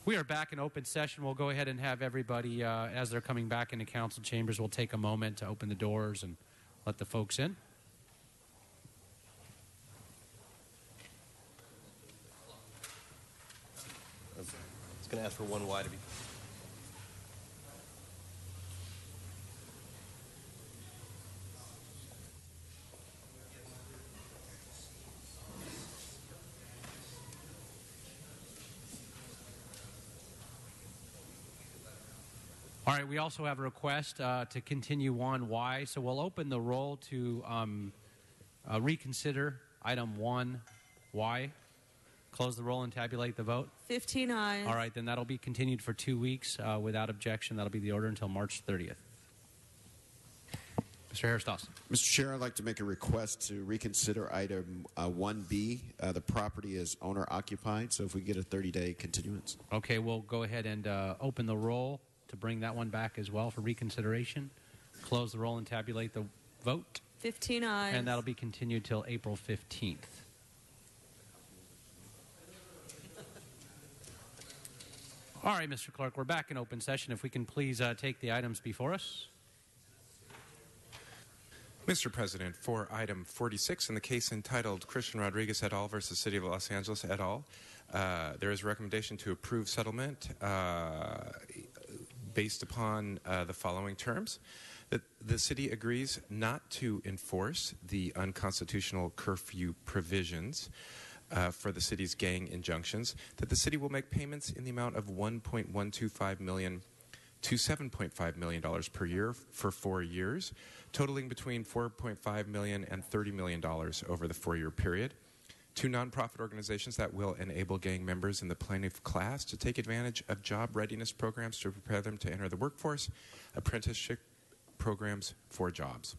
We are back in open session. We'll go ahead and have everybody, as they're coming back into council chambers, we'll take a moment to open the doors and let the folks in. I was going to ask for one wide to be. All right, we also have a request to continue on Y, so we'll open the roll to reconsider item 1Y. Close the roll and tabulate the vote. 15 ayes. All right, then that'll be continued for 2 weeks without objection. That'll be the order until March 30th. Mr. Harris-Dawson. Mr. Chair, I'd like to make a request to reconsider item 1B. The property is owner-occupied, so if we get a 30-day continuance. Okay, we'll go ahead and open the roll to bring that one back as well for reconsideration. Close the roll and tabulate the vote. 15 ayes. And that'll be continued till April 15th. All right, Mr. Clerk, we're back in open session. If we can please take the items before us. Mr. President, for item 46 in the case entitled Christian Rodriguez et al. Versus City of Los Angeles et al., there is a recommendation to approve settlement based upon the following terms. That the city agrees not to enforce the unconstitutional curfew provisions for the city's gang injunctions, that the city will make payments in the amount of $1.125 million to $7.5 million per year for 4 years, totaling between $4.5 million and $30 million over the 4-year period, to nonprofit organizations that will enable gang members in the plaintiff class to take advantage of job readiness programs to prepare them to enter the workforce, apprenticeship programs for jobs.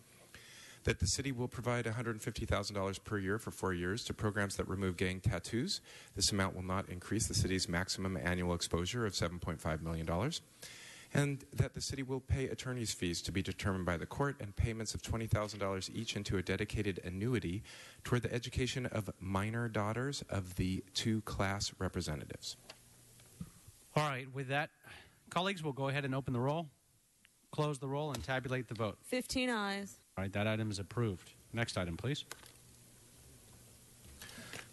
That the city will provide $150,000 per year for 4 years to programs that remove gang tattoos. This amount will not increase the city's maximum annual exposure of $7.5 million. And that the city will pay attorney's fees to be determined by the court and payments of $20,000 each into a dedicated annuity toward the education of minor daughters of the 2 class representatives. All right, with that, colleagues, we'll go ahead and open the roll, close the roll, and tabulate the vote. 15 ayes. All right, that item is approved. Next item, please.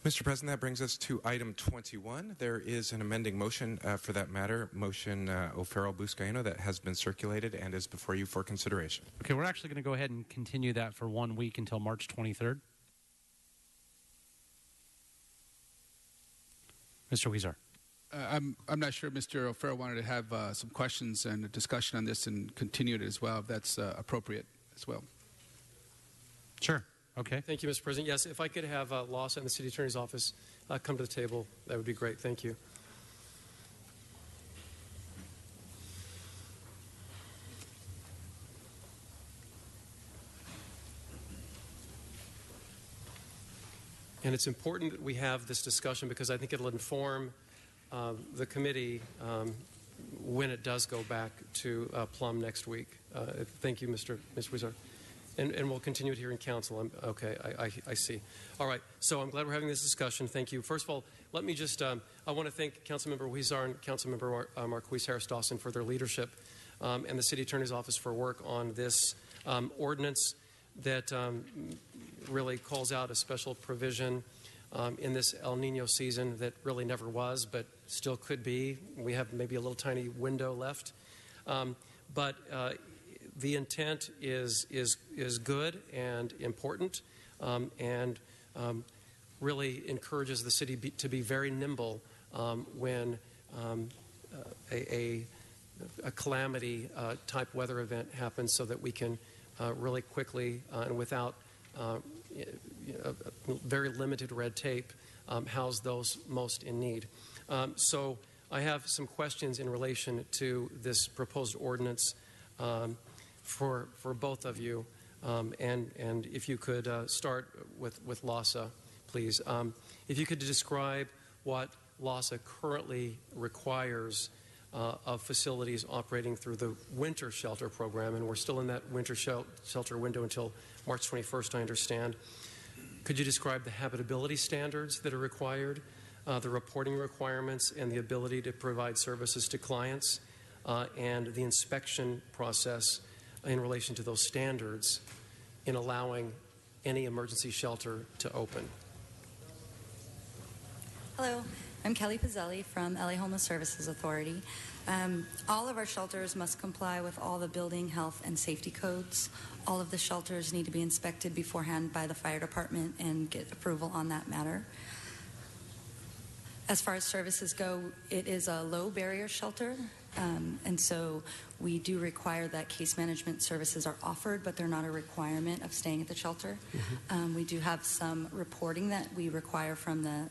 Mr. President, that brings us to item 21. There is an amending motion for that matter, motion O'Farrell-Buscaino, that has been circulated and is before you for consideration. Okay, we're actually going to go ahead and continue that for 1 week until March 23rd. Mr. Huizar. I'm not sure Mr. O'Farrell wanted to have some questions and a discussion on this and continue it as well, if that's appropriate as well. Sure. Okay. Thank you, Mr. President. Yes, if I could have Lawson and the City Attorney's Office come to the table, that would be great. Thank you. And it's important that we have this discussion because I think it'll inform the committee when it does go back to Plum next week. Thank you, Mr. Wizard. And we'll continue it here in council. Okay, I see. All right, so I'm glad we're having this discussion. Thank you. First of all, let me just, I want to thank Councilmember Huizar and Councilmember Marquise Harris-Dawson for their leadership and the City Attorney's Office for work on this ordinance that really calls out a special provision in this El Nino season that really never was, but still could be. We have maybe a little tiny window left. But the intent is good and important and really encourages the city to be very nimble when a calamity type weather event happens so that we can really quickly and without very limited red tape house those most in need. So I have some questions in relation to this proposed ordinance for both of you, and if you could start with LAHSA, please. If you could describe what LAHSA currently requires of facilities operating through the winter shelter program, and we're still in that winter shelter window until March 21st, I understand. Could you describe the habitability standards that are required the reporting requirements and the ability to provide services to clients, and the inspection process in relation to those standards in allowing any emergency shelter to open. Hello, I'm Kelly Pizzelli from LA Homeless Services Authority. All of our shelters must comply with all the building, health, and safety codes. All of the shelters need to be inspected beforehand by the fire department and get approval on that matter. As far as services go, it is a low barrier shelter, and so we do require that case management services are offered, but they're not a requirement of staying at the shelter. We do have some reporting that we require from the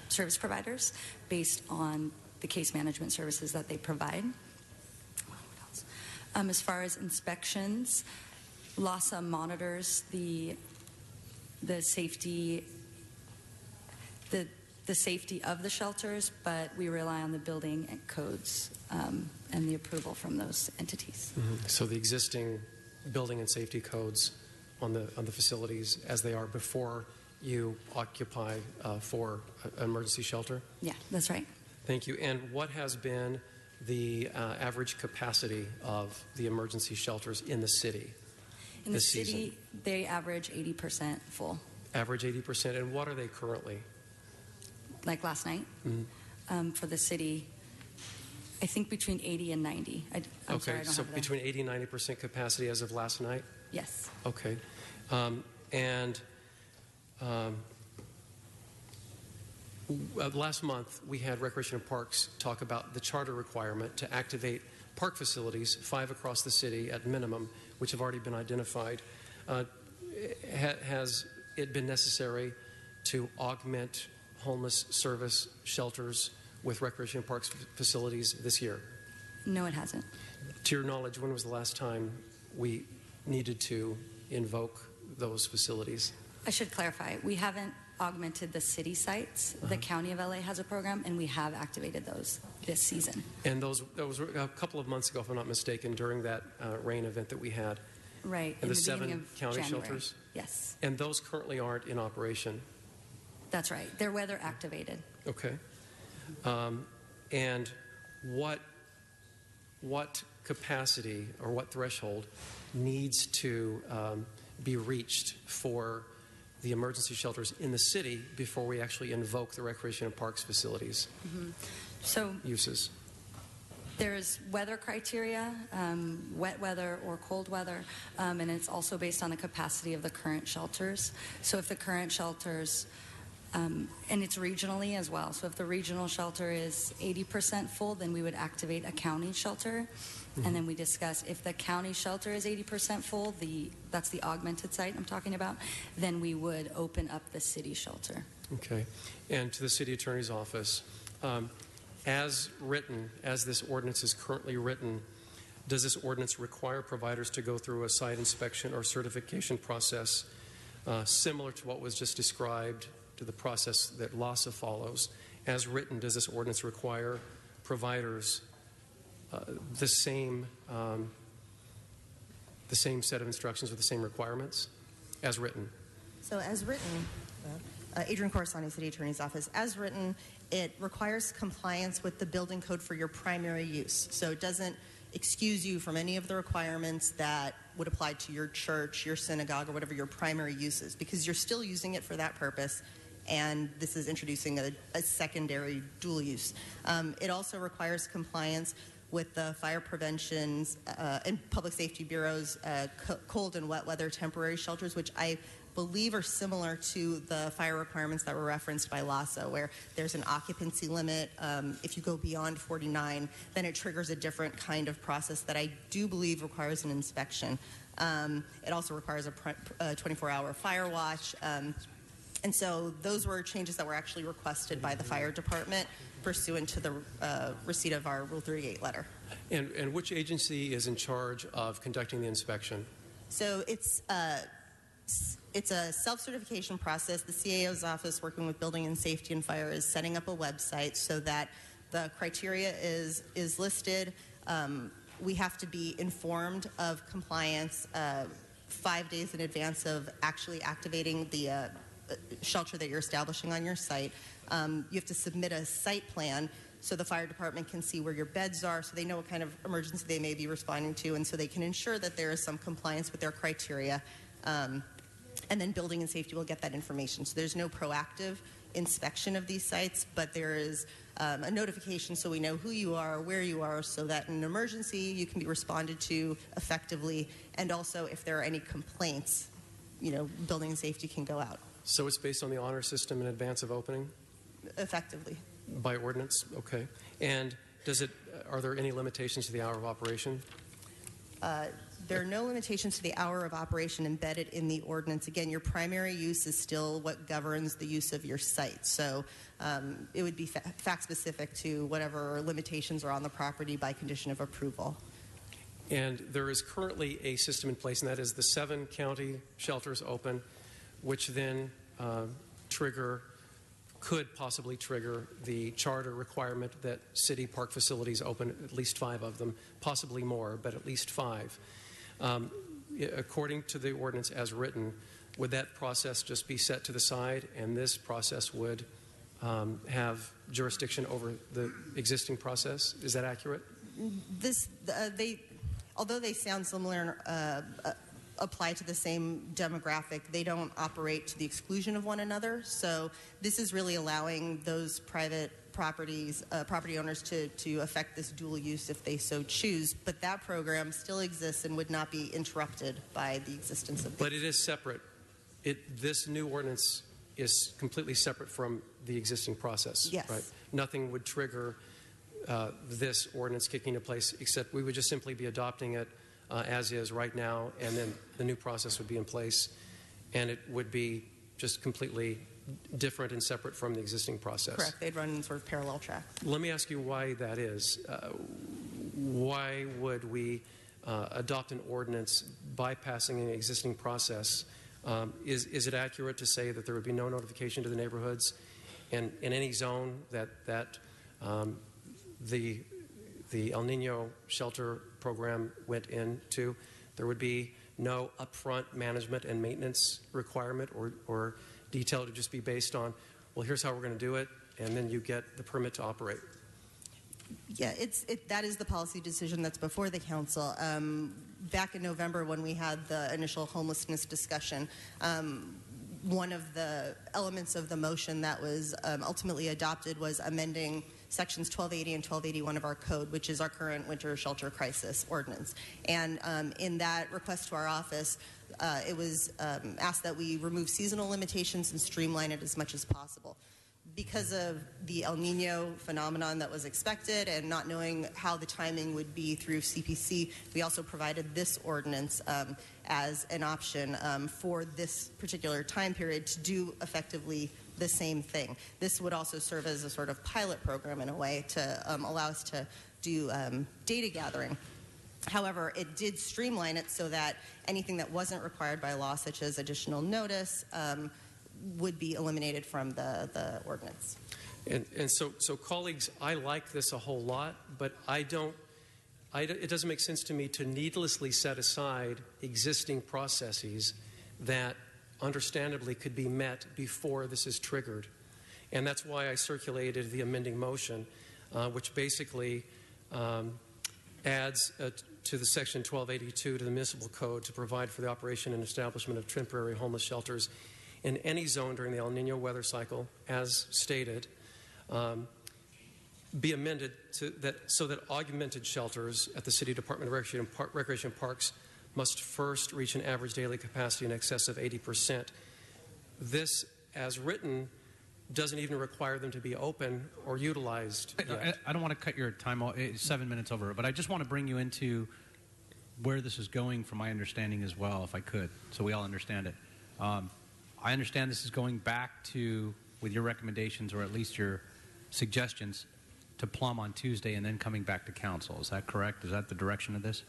service providers based on the case management services that they provide. What else? As far as inspections, LAHSA monitors the safety the safety of the shelters, but we rely on the building codes and the approval from those entities. So the existing building and safety codes on the facilities as they are before you occupy for an emergency shelter? Yeah, that's right. Thank you. And what has been the average capacity of the emergency shelters in the city In the this city, season? they average 80% full. Average 80%. And what are they currently? Like last night, for the city, I think between 80 and 90. I'm sorry, I don't so have between 80 and 90% capacity as of last night? Yes. Okay. Last month, we had Recreation and Parks talk about the charter requirement to activate park facilities, 5 across the city at minimum, which have already been identified. Has it been necessary to augment homeless service shelters with Recreation and Parks facilities this year? No, it hasn't. To your knowledge, when was the last time we needed to invoke those facilities? I should clarify. We haven't augmented the city sites. The County of LA has a program, and we have activated those this season. And those were a couple of months ago, if I'm not mistaken, during that rain event that we had. Right. And in the beginning 7 of county January. shelters? Yes, And those currently aren't in operation. that's right. They're weather activated. Okay. And what capacity or what threshold needs to be reached for the emergency shelters in the city before we actually invoke the Recreation and Parks facilities So uses? there's weather criteria, wet weather or cold weather, and it's also based on the capacity of the current shelters. So if the current shelters, and it's regionally as well, so if the regional shelter is 80% full, then we would activate a county shelter. And then we discuss if the county shelter is 80% full, that's the augmented site I'm talking about, then we would open up the city shelter. Okay. And to the city attorney's office, as written, as this ordinance is currently written, does this ordinance require providers to go through a site inspection or certification process similar to what was just described to the process that LAHSA follows? As written, does this ordinance require providers the same set of instructions with the same requirements as written? So as written, Adrian Corsani, City Attorney's Office, as written, it requires compliance with the building code for your primary use. So it doesn't excuse you from any of the requirements that would apply to your church, your synagogue, or whatever your primary use is, because you're still using it for that purpose, and this is introducing a secondary dual use. It also requires compliance with the Fire Prevention's and Public Safety Bureau's cold and wet weather temporary shelters, which I believe are similar to the fire requirements that were referenced by LAHSA, where there's an occupancy limit. If you go beyond 49, then it triggers a different kind of process that I do believe requires an inspection. It also requires a 24-hour fire watch. And so those were changes that were actually requested by the fire department pursuant to the receipt of our Rule 38 letter. And which agency is in charge of conducting the inspection? So it's a self-certification process. The CAO's office, working with Building and Safety and Fire, is setting up a website so that the criteria is listed. We have to be informed of compliance 5 days in advance of actually activating the shelter that you're establishing on your site. You have to submit a site plan so the fire department can see where your beds are, so they know what kind of emergency they may be responding to, and so they can ensure that there is some compliance with their criteria. And then building and safety will get that information. So there's no proactive inspection of these sites, but there is a notification so we know who you are, where you are, so that in an emergency you can be responded to effectively, and also if there are any complaints, building and safety can go out So it's based on the honor system in advance of opening effectively. by ordinance? Okay. And are there any limitations to the hour of operation? There are no limitations to the hour of operation embedded in the ordinance. Again, your primary use is still what governs the use of your site. So it would be fact-specific to whatever limitations are on the property by condition of approval. And there is currently a system in place, and that is the 7 county shelters open, which then could possibly trigger the charter requirement that city park facilities open at least 5 of them, possibly more, but at least 5. According to the ordinance as written, would that process just be set to the side, and this process would have jurisdiction over the existing process? Is that accurate? Although they sound similar and apply to the same demographic, they don't operate to the exclusion of one another. So this is really allowing those private property owners to affect this dual use if they so choose. But that program still exists and would not be interrupted by the existence of. But it is separate. This new ordinance is completely separate from the existing process. Yes. Right? Nothing would trigger this ordinance kicking into place, except we would just simply be adopting it as is right now, and then the new process would be in place, and it would be just completely different and separate from the existing process. Correct. They'd run in sort of parallel tracks. Let me ask you why that is. Why would we adopt an ordinance bypassing an existing process? Is it accurate to say that there would be no notification to the neighborhoods and in any zone that the El Nino shelter program went into? There would be no upfront management and maintenance requirement or detail to just be based on, well, here's how we're going to do it, and then you get the permit to operate. Yeah, that is the policy decision that's before the council. Back in November when we had the initial homelessness discussion, one of the elements of the motion that was ultimately adopted was amending sections 1280 and 1281 of our code, which is our current winter shelter crisis ordinance. And in that request to our office, it was asked that we remove seasonal limitations and streamline it as much as possible. Because of the El Nino phenomenon that was expected and not knowing how the timing would be through CPC, we also provided this ordinance as an option for this particular time period to do effectively the same thing. This would also serve as a sort of pilot program in a way to allow us to do data gathering. However, it did streamline it so that anything that wasn't required by law, such as additional notice, would be eliminated from the ordinance. And so colleagues, I like this a whole lot, but it doesn't make sense to me to needlessly set aside existing processes that understandably could be met before this is triggered. And that's why I circulated the amending motion, which basically adds to the section 1282 to the municipal code to provide for the operation and establishment of temporary homeless shelters in any zone during the El Nino weather cycle, as stated, be amended so that augmented shelters at the City Department of Recreation and Parks must first reach an average daily capacity in excess of 80%. This, as written, doesn't even require them to be open or utilized yet. I don't want to cut your time off, 7 minutes over, but I just want to bring you into where this is going from my understanding as well, if I could, so we all understand it. I understand this is going back to, with your recommendations or at least your suggestions, to Plum on Tuesday and then coming back to council. Is that correct? Is that the direction of this?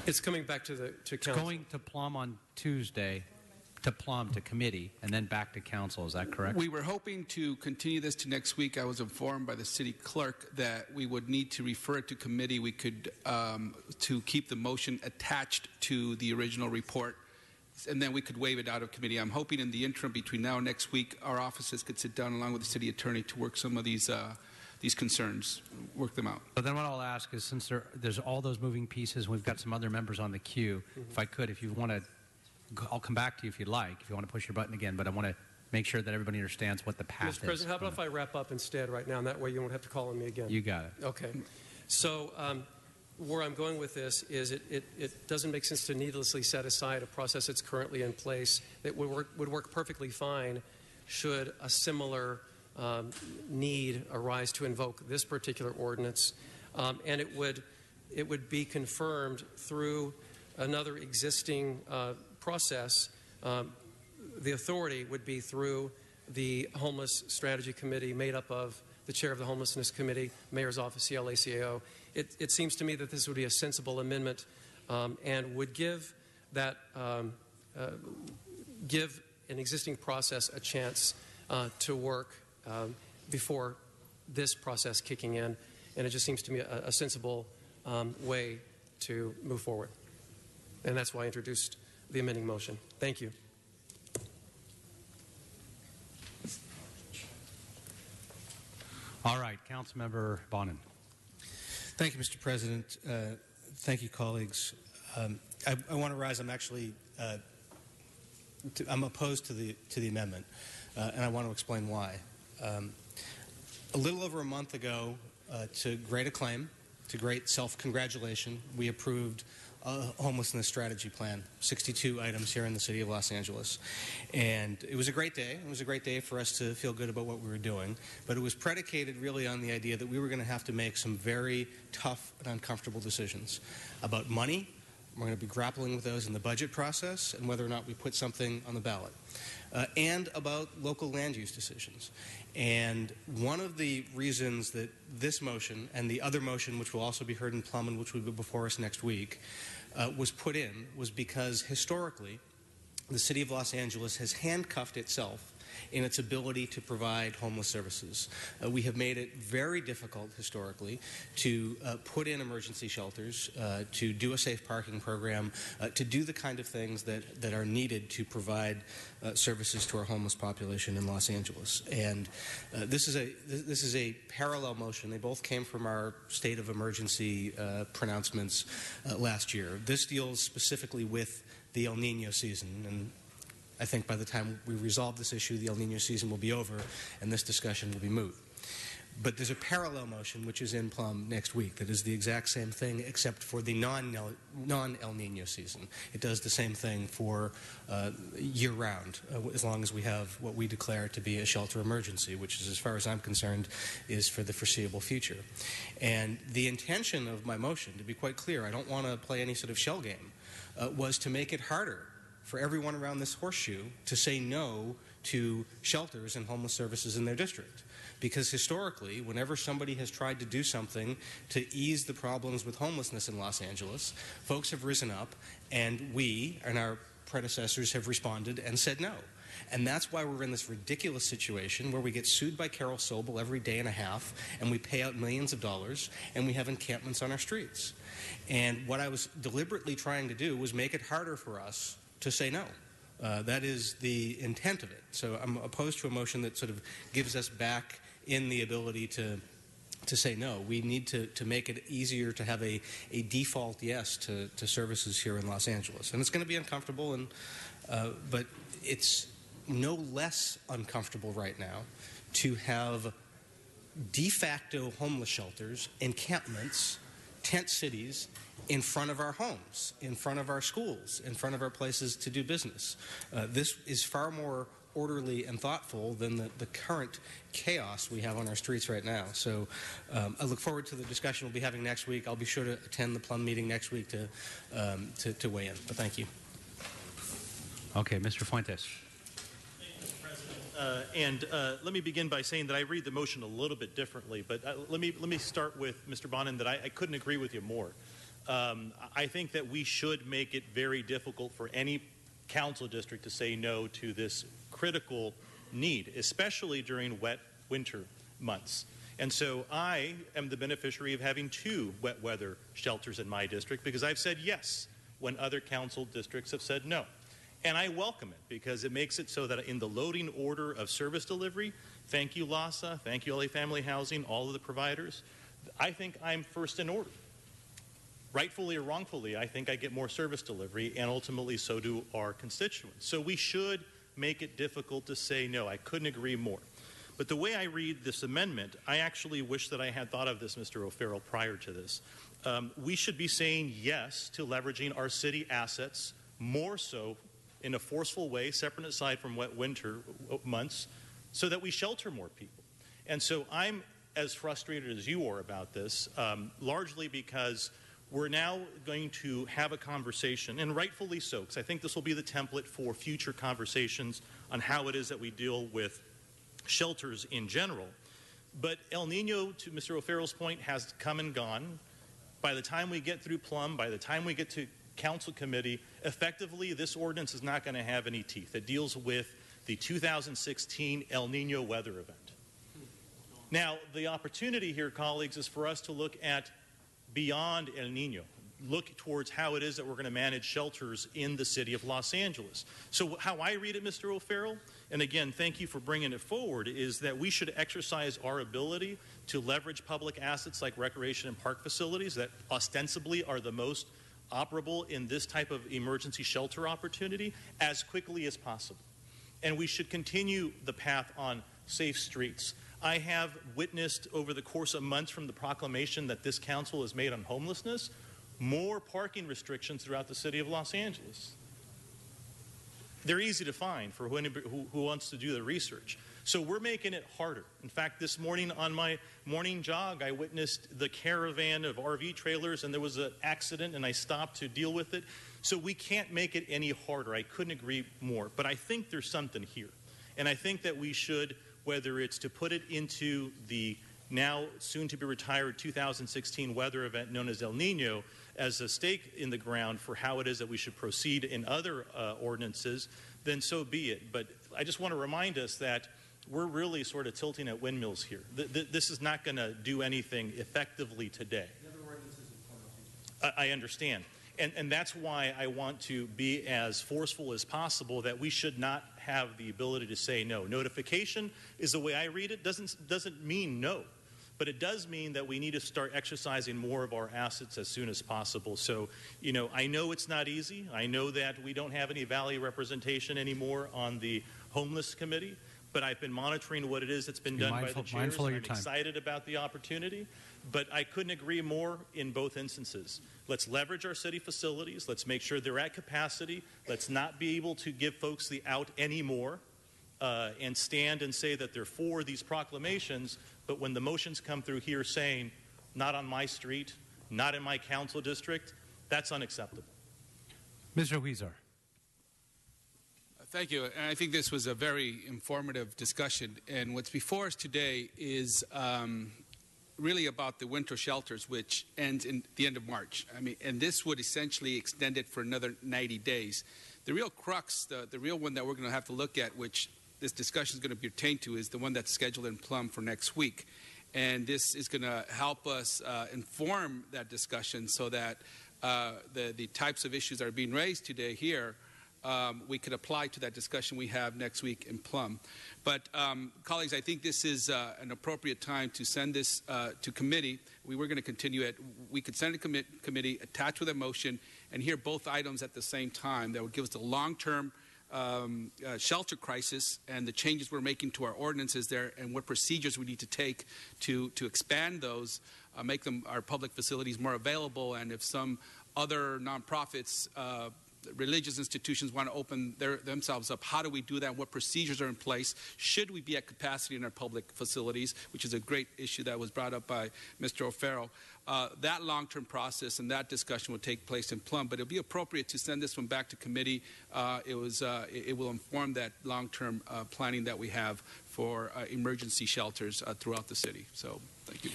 It's coming back to council. It's going to Plum on Tuesday, to Plum, to committee, and then back to council. Is that correct? We were hoping to continue this to next week. I was informed by the city clerk that we would need to refer it to committee. We could, to keep the motion attached to the original report, and then we could waive it out of committee. I'm hoping in the interim between now and next week, our offices could sit down along with the city attorney to work some of these concerns, work them out. So then what I'll ask is, since there's all those moving pieces, we've got some other members on the queue. If I could, if you want to, I'll come back to you if you'd like, if you want to push your button again, but I want to make sure that everybody understands what the path is. Mr. President, how about if I wrap up instead right now, and that way you won't have to call on me again? You got it. Okay. So where I'm going with this is it doesn't make sense to needlessly set aside a process that's currently in place that would work perfectly fine should a similar need arise to invoke this particular ordinance. And it would be confirmed through another existing process. The authority would be through the Homeless Strategy Committee made up of the chair of the Homelessness Committee, Mayor's Office, CLACAO. It seems to me that this would be a sensible amendment and would give that give an existing process a chance to work before this process kicking in. And it just seems to me a sensible way to move forward. And that's why I introduced the amending motion. Thank you. All right, Councilmember Bonin. Thank you, Mr. President. Thank you, colleagues. I want to rise. I'm actually I'm opposed to the amendment, and I want to explain why. A little over a month ago, to great acclaim, to great self-congratulation, we approved a homelessness strategy plan, 62 items here in the city of Los Angeles. And it was a great day. It was a great day for us to feel good about what we were doing. But it was predicated really on the idea that we were going to have to make some very tough and uncomfortable decisions about money. We're going to be grappling with those in the budget process and whether or not we put something on the ballot. And about local land use decisions. And one of the reasons that this motion and the other motion, which will also be heard in Plum and which will be before us next week, was put in was because historically the city of Los Angeles has handcuffed itself in its ability to provide homeless services. We have made it very difficult historically to put in emergency shelters, to do a safe parking program, to do the kind of things that are needed to provide services to our homeless population in Los Angeles. And this is a parallel motion. They both came from our state of emergency pronouncements last year. This deals specifically with the El Nino season, and I think by the time we resolve this issue, the El Nino season will be over and this discussion will be moot. But there's a parallel motion which is in Plum next week that is the exact same thing except for the non-El Nino season. It does the same thing for year-round as long as we have what we declare to be a shelter emergency, which is, as far as I'm concerned, is for the foreseeable future. And the intention of my motion, to be quite clear, I don't want to play any sort of shell game, was to make it harder for everyone around this horseshoe to say no to shelters and homeless services in their district. Because historically, whenever somebody has tried to do something to ease the problems with homelessness in Los Angeles, folks have risen up and we and our predecessors have responded and said no. And that's why we're in this ridiculous situation where we get sued by Carol Sobel every day and a half and we pay out millions of dollars and we have encampments on our streets. And what I was deliberately trying to do was make it harder for us to say no. That is the intent of it. So I'm opposed to a motion that sort of gives us back in the ability to say no. We need to make it easier to have a default yes to services here in Los Angeles. And it's going to be uncomfortable, but it's no less uncomfortable right now to have de facto homeless shelters, encampments, tent cities in front of our homes, in front of our schools, in front of our places to do business. This is far more orderly and thoughtful than the current chaos we have on our streets right now. So I look forward to the discussion we'll be having next week. I'll be sure to attend the Plum meeting next week to weigh in. But thank you. Okay, Mr. Fuentes. Let me begin by saying that I read the motion a little bit differently, but let me start with Mr. Bonin that I couldn't agree with you more. I think that we should make it very difficult for any council district to say no to this critical need, especially during wet winter months. And so I am the beneficiary of having 2 wet weather shelters in my district because I've said yes when other council districts have said no. And I welcome it because it makes it so that in the loading order of service delivery, thank you, LAHSA, thank you, LA Family Housing, all of the providers, I think I'm first in order. Rightfully or wrongfully, I think I get more service delivery, and ultimately so do our constituents. So we should make it difficult to say no. I couldn't agree more. But the way I read this amendment, I actually wish that I had thought of this, Mr. O'Farrell, prior to this. We should be saying yes to leveraging our city assets more so in a forceful way, separate and aside from wet winter months, so that we shelter more people. And so I'm as frustrated as you are about this, largely because we're now going to have a conversation, and rightfully so, because I think this will be the template for future conversations on how it is that we deal with shelters in general. But El Nino, to Mr. O'Farrell's point, has come and gone. By the time we get through Plum, by the time we get to Council Committee, effectively this ordinance is not going to have any teeth. It deals with the 2016 El Nino weather event. Now, the opportunity here, colleagues, is for us to look at beyond El Nino, look towards how it is that we're going to manage shelters in the city of Los Angeles. So how I read it, Mr. O'Farrell, and again, thank you for bringing it forward, is that we should exercise our ability to leverage public assets like recreation and park facilities that ostensibly are the most operable in this type of emergency shelter opportunity as quickly as possible. And we should continue the path on safe streets. I have witnessed over the course of months from the proclamation that this council has made on homelessness, more parking restrictions throughout the city of Los Angeles. They're easy to find for who wants to do the research. So we're making it harder. In fact, this morning on my morning jog, I witnessed the caravan of RV trailers, and there was an accident, and I stopped to deal with it. So we can't make it any harder. I couldn't agree more. But I think there's something here. And I think that we should, whether it's to put it into the now soon-to-be-retired 2016 weather event known as El Nino as a stake in the ground for how it is that we should proceed in other ordinances, then so be it. But I just want to remind us that we're really sort of tilting at windmills here. This is not going to do anything effectively today. I understand. And that's why I want to be as forceful as possible that we should not have the ability to say no. Notification is the way I read it. Doesn't mean no. But it does mean that we need to start exercising more of our assets as soon as possible. So, you know, I know it's not easy. I know that we don't have any Valley representation anymore on the Homeless Committee. But I've been monitoring what it is that's been done by the chairs. And I'm excited about the opportunity. But I couldn't agree more in both instances. Let's leverage our city facilities. Let's make sure they're at capacity. Let's not be able to give folks the out anymore and stand and say that they're for these proclamations. But when the motions come through here saying, not on my street, not in my council district, that's unacceptable. Mr. Huizar. Thank you. And I think this was a very informative discussion. And what's before us today is really about the winter shelters, which ends in the end of March. I mean, and this would essentially extend it for another 90 days. The real crux, the real one that we're going to have to look at, which this discussion is going to pertain to, is the one that's scheduled in Plum for next week. And this is going to help us inform that discussion so that the types of issues that are being raised today here we could apply to that discussion we have next week in Plum. But, colleagues, I think this is an appropriate time to send this to committee. We were going to continue it. We could send it to committee, attach with a motion, and hear both items at the same time. That would give us the long-term shelter crisis and the changes we're making to our ordinances there and what procedures we need to take to expand those, make them our public facilities more available, and if some other nonprofits religious institutions want to open themselves up, how do we do that? What procedures are in place? Should we be at capacity in our public facilities, which is a great issue that was brought up by Mr. O'Farrell. That long-term process and that discussion will take place in Plum, but it will be appropriate to send this one back to committee. It will inform that long-term planning that we have for emergency shelters throughout the city. So, thank you.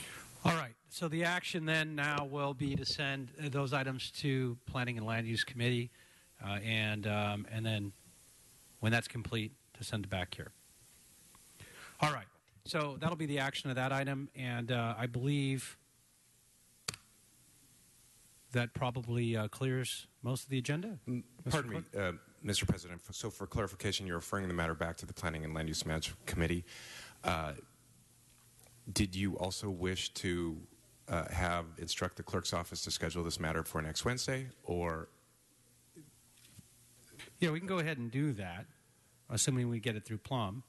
All right. So the action then now will be to send those items to Planning and Land Use Committee. And then when that's complete, to send it back here. All right. So that'll be the action of that item. And I believe that probably clears most of the agenda. Pardon me. Mr. President, so for clarification, you're referring the matter back to the Planning and Land Use Management Committee. Did you also wish to instruct the clerk's office to schedule this matter for next Wednesday, or? Yeah, we can go ahead and do that, assuming we get it through Plum.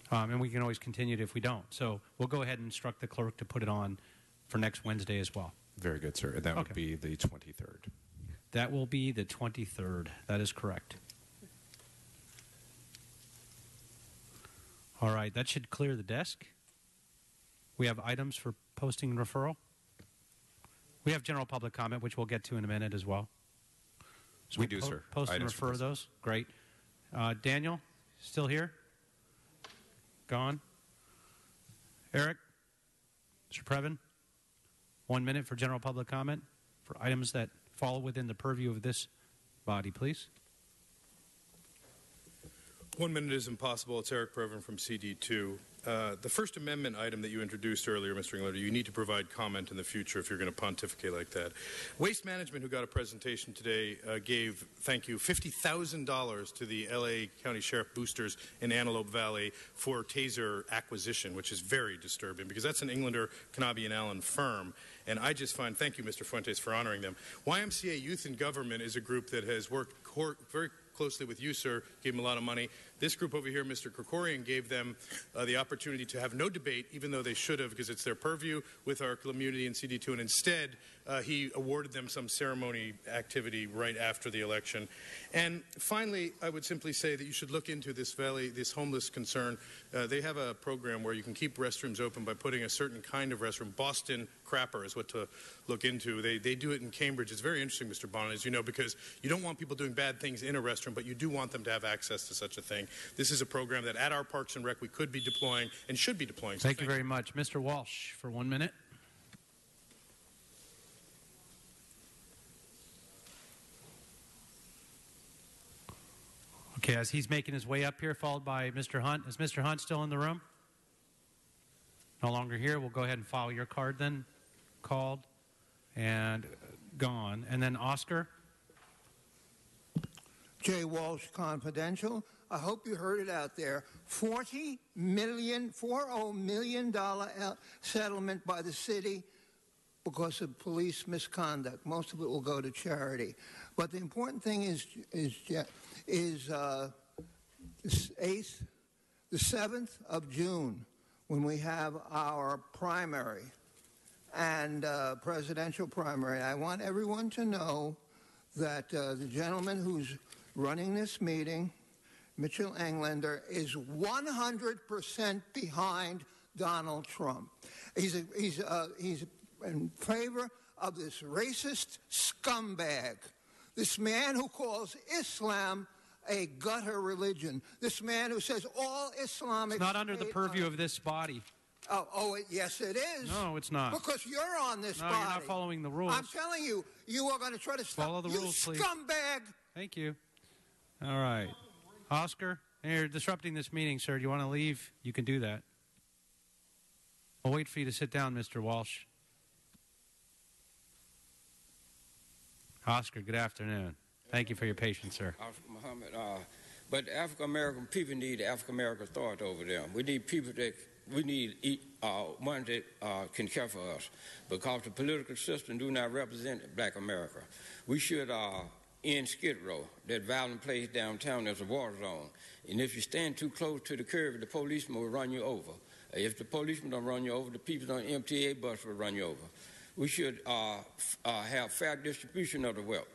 And we can always continue it if we don't. So we'll go ahead and instruct the clerk to put it on for next Wednesday as well. Very good, sir. That would be the 23rd. That will be the 23rd. That is correct. All right, that should clear the desk. We have items for posting and referral. We have general public comment, which we'll get to in a minute as well. So we do, sir. Post and Items refer those. Great. Daniel, still here? Gone. Eric? Mr. Previn? 1 minute for general public comment for items that fall within the purview of this body, please. 1 minute is impossible. It's Eric Previn from CD2. The First Amendment item that you introduced earlier, Mr. Englander, you need to provide comment in the future if you're going to pontificate like that. Waste Management, who got a presentation today, gave, thank you, $50,000 to the LA County Sheriff boosters in Antelope Valley for taser acquisition, which is very disturbing because that's an Englander, Knabe and Allen firm. And I just find, thank you, Mr. Fuentes, for honoring them. YMCA Youth in Government is a group that has worked very closely with you, sir, gave them a lot of money. This group over here, Mr. Krikorian, gave them the opportunity to have no debate, even though they should have, because it's their purview with our community in CD2. And instead, he awarded them some ceremony activity right after the election. And finally, I would simply say that you should look into this homeless concern. They have a program where you can keep restrooms open by putting a certain kind of restroom. Boston Crapper is what to look into. They do it in Cambridge. It's very interesting, Mr. Bonin, as you know, because you don't want people doing bad things in a restroom, but you do want them to have access to such a thing. This is a program that at our Parks and Rec we could be deploying and should be deploying. So thank you very much. Mr. Walsh, for 1 minute. Okay, as he's making his way up here, followed by Mr. Hunt. Is Mr. Hunt still in the room? No longer here. We'll go ahead and file your card then. Called and gone. And then Oscar. Jay Walsh, Confidential. I hope you heard it out there. $40 million settlement by the city because of police misconduct. Most of it will go to charity. But the important thing is the 7th of June, when we have our primary and presidential primary. I want everyone to know that the gentleman who's running this meeting, Mitchell Englander, is 100% behind Donald Trump. He's in favor of this racist scumbag, this man who calls Islam a gutter religion, this man who says all Islamic... It's not under the purview of this body. Yes, it is. No, it's not. Because you're on this body. No, you're not following the rules. I'm telling you, you are going to try to stop. Follow the rules, please. Scumbag. Thank you. All right. Oscar, you're disrupting this meeting, sir. Do you want to leave? You can do that. I'll wait for you to sit down, Mr. Walsh. Oscar, good afternoon. Thank you for your patience, sir. Muhammad, but African-American people need African-American authority over them. We need people that one that can care for us, because the political system do not represent Black America. We should end Skid Row, that violent place downtown that's a war zone. And if you stand too close to the curb, the policeman will run you over. If the policeman don't run you over, the people on the MTA bus will run you over. We should have fair distribution of the wealth.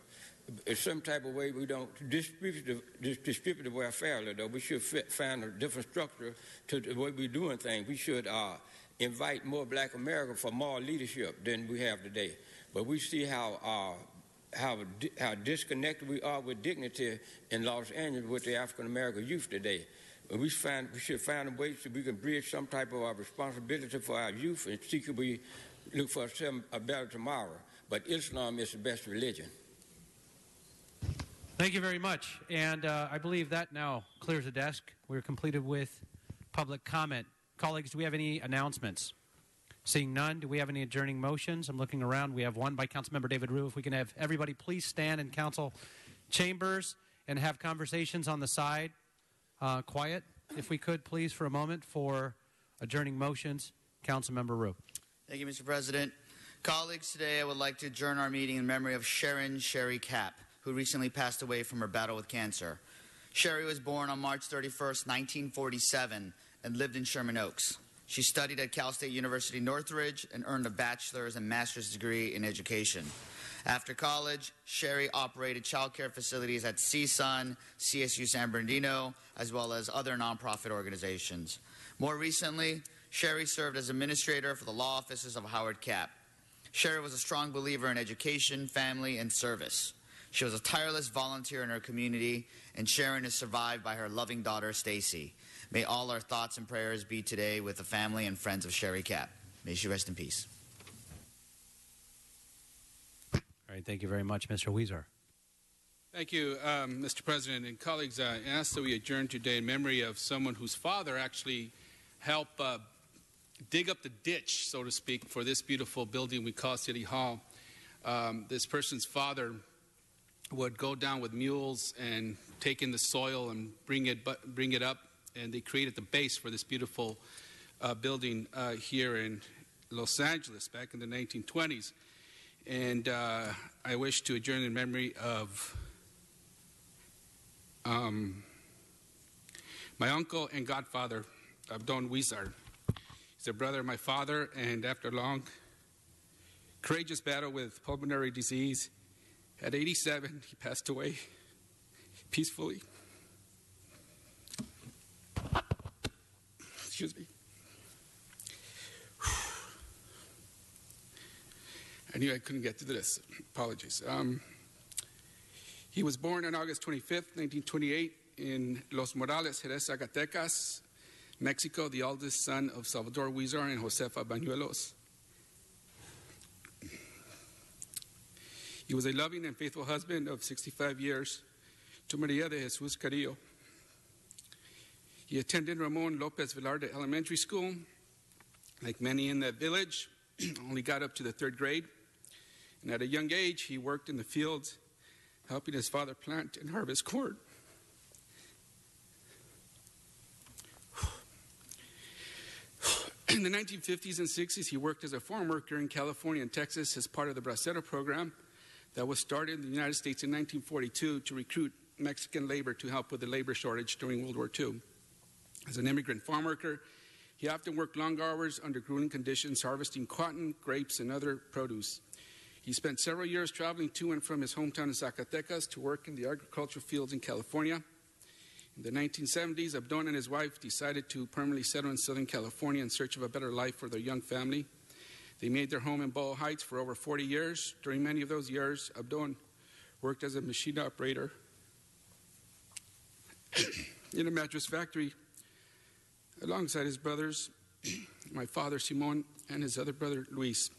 In some type of way, we don't distribute the wealth fairly, though. We should find a different structure to the way we're doing things. We should invite more Black America for more leadership than we have today. But we see how disconnected we are with dignity in Los Angeles with the African American youth today. We should find a way so we can bridge some type of responsibility for our youth and seek we look for a better tomorrow. But Islam is the best religion. Thank you very much. And I believe that now clears the desk. We're completed with public comment. Colleagues, do we have any announcements? Seeing none, do we have any adjourning motions? I'm looking around. We have one by Councilmember David Rue. If we can have everybody please stand and council chambers and have conversations on the side quiet, if we could, please, for a moment, for adjourning motions. Councilmember Rue. Thank you, Mr. President. Colleagues, today I would like to adjourn our meeting in memory of Sharon Sherry Capp, who recently passed away from her battle with cancer. Sherry was born on March 31st, 1947, and lived in Sherman Oaks. She studied at Cal State University Northridge and earned a bachelor's and master's degree in education. After college, Sherry operated child care facilities at CSUN, CSU San Bernardino, as well as other nonprofit organizations. More recently, Sherry served as administrator for the law offices of Howard Capp. Sherry was a strong believer in education, family, and service. She was a tireless volunteer in her community, and Sharon is survived by her loving daughter, Stacy. May all our thoughts and prayers be today with the family and friends of Sherry Capp. May she rest in peace. All right, thank you very much, Mr. Weezer. Thank you, Mr. President and colleagues. I ask that we adjourn today in memory of someone whose father actually helped dig up the ditch, so to speak, for this beautiful building we call City Hall. This person's father would go down with mules and take in the soil and bring it up, and they created the base for this beautiful building here in Los Angeles back in the 1920s. And I wish to adjourn in memory of my uncle and godfather, Abdon Weezer. He's a brother of my father, and after a long, courageous battle with pulmonary disease, at 87, he passed away peacefully. Excuse me. I knew I couldn't get through this. Apologies. He was born on August 25th, 1928, in Los Morales, Jerez, Zacatecas, Mexico, the oldest son of Salvador Weezer and Josefa Bañuelos. He was a loving and faithful husband of 65 years to Maria de Jesus Carrillo. He attended Ramon Lopez Velarde Elementary School. Like many in that village, only got up to the 3rd grade. And at a young age, he worked in the fields, helping his father plant and harvest corn. In the 1950s and 60s, he worked as a farm worker in California and Texas as part of the Bracero program that was started in the United States in 1942 to recruit Mexican labor to help with the labor shortage during World War II. As an immigrant farm worker, he often worked long hours under grueling conditions, harvesting cotton, grapes, and other produce. He spent several years traveling to and from his hometown of Zacatecas to work in the agricultural fields in California. In the 1970s, Abdon and his wife decided to permanently settle in Southern California in search of a better life for their young family. They made their home in Boyle Heights for over 40 years. During many of those years, Abdon worked as a machine operator in a mattress factory alongside his brothers, my father, Simon, and his other brother, Luis.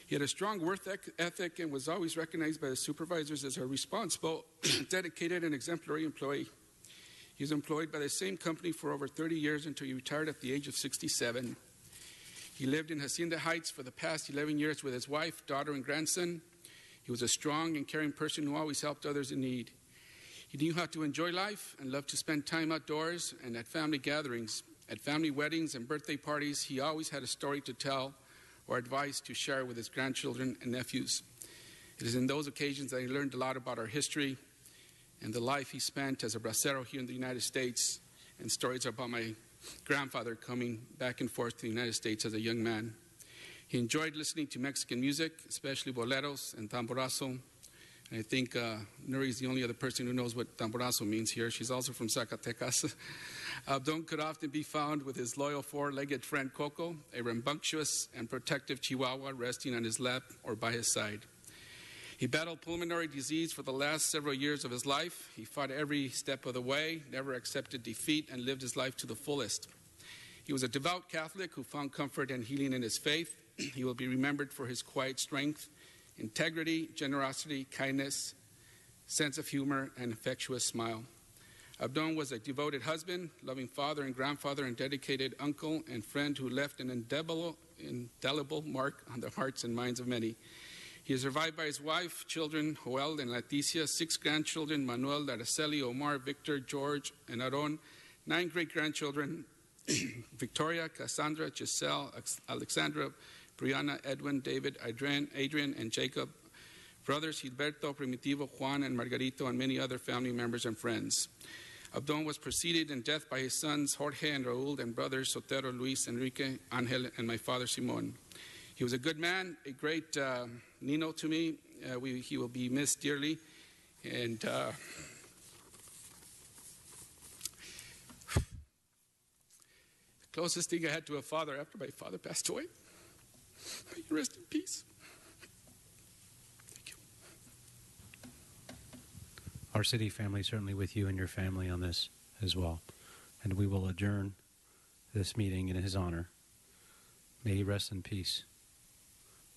He had a strong work ethic and was always recognized by his supervisors as a responsible, dedicated, and exemplary employee. He was employed by the same company for over 30 years until he retired at the age of 67. He lived in Hacienda Heights for the past 11 years with his wife, daughter, and grandson. He was a strong and caring person who always helped others in need. He knew how to enjoy life and loved to spend time outdoors and at family gatherings. At family weddings and birthday parties, he always had a story to tell or advice to share with his grandchildren and nephews. It is in those occasions that he learned a lot about our history and the life he spent as a bracero here in the United States, and stories about my grandfather coming back and forth to the United States as a young man. He enjoyed listening to Mexican music, especially boleros and tamborazo. And I think Nuri is the only other person who knows what tamborazo means here. She's also from Zacatecas. Abdon could often be found with his loyal four-legged friend Coco, a rambunctious and protective Chihuahua resting on his lap or by his side. He battled pulmonary disease for the last several years of his life. He fought every step of the way, never accepted defeat, and lived his life to the fullest. He was a devout Catholic who found comfort and healing in his faith. He will be remembered for his quiet strength, integrity, generosity, kindness, sense of humor, and infectious smile. Abdon was a devoted husband, loving father and grandfather, and dedicated uncle and friend who left an indelible mark on the hearts and minds of many. He is survived by his wife, children, Joel and Leticia, 6 grandchildren, Manuel, Araceli, Omar, Victor, George, and Aaron, 9 great-grandchildren, Victoria, Cassandra, Giselle, Alexandra, Brianna, Edwin, David, Adrian, and Jacob, brothers Gilberto, Primitivo, Juan, and Margarito, and many other family members and friends. Abdon was preceded in death by his sons Jorge and Raul, and brothers Sotero, Luis, Enrique, Angel, and my father Simon. He was a good man, a great Nino to me. He will be missed dearly. And the closest thing I had to a father after my father passed away. May you rest in peace. Our city family is certainly with you and your family on this as well. And we will adjourn this meeting in his honor. May he rest in peace.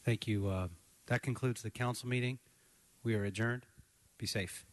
Thank you. That concludes the council meeting. We are adjourned. Be safe.